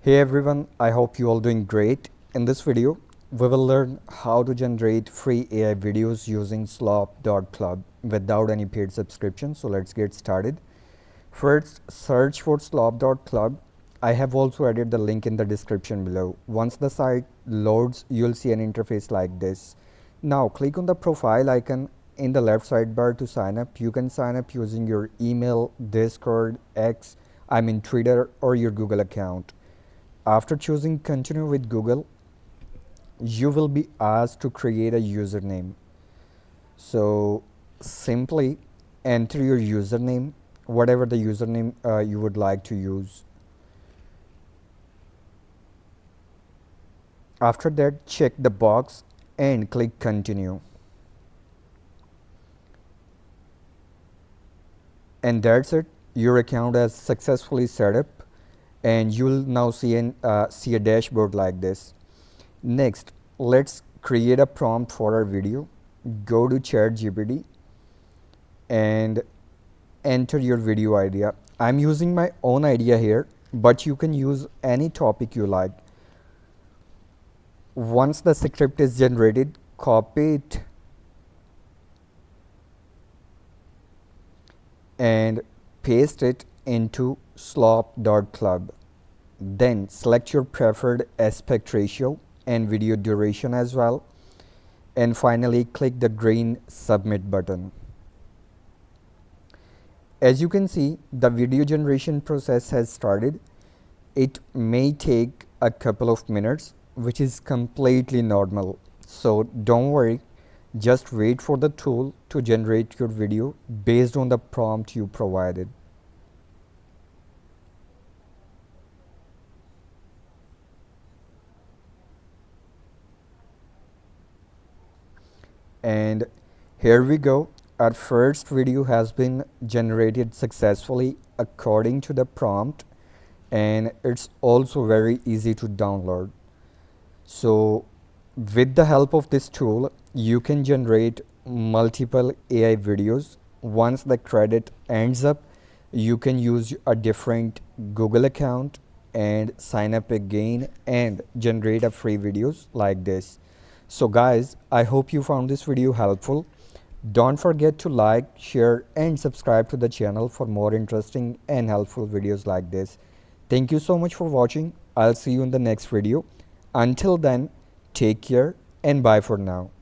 Hey everyone, I hope you all doing great. In this video, we will learn how to generate free AI videos using Slop.Club without any paid subscription. So let's get started. First, search for Slop.Club. I have also added the link in the description below. Once the site loads, you'll see an interface like this. Now click on the profile icon in the left sidebar to sign up. You can sign up using your email, Discord, Twitter, or your Google account. After choosing continue with Google, you will be asked to create a username. So simply enter your username, whatever the username you would like to use. After that, check the box and click continue. And that's it. Your account has successfully set up, and you'll now see a dashboard like this. Next, let's create a prompt for our video. Go to ChatGPT and enter your video idea. I'm using my own idea here, but you can use any topic you like. Once the script is generated, copy it and paste it into Slop.Club. Then select your preferred aspect ratio and video duration as well. And finally, click the green submit button. As you can see, the video generation process has started. It may take a couple of minutes, which is completely normal. So don't worry, just wait for the tool to generate your video based on the prompt you provided. And here we go. Our first video has been generated successfully according to the prompt, and it's also very easy to download. So with the help of this tool, you can generate multiple AI videos. Once the credit ends up, you can use a different Google account and sign up again and generate a free videos like this. So guys, I hope you found this video helpful. Don't forget to like, share and subscribe to the channel for more interesting and helpful videos like this. Thank you so much for watching. I'll see you in the next video. Until then, take care and bye for now.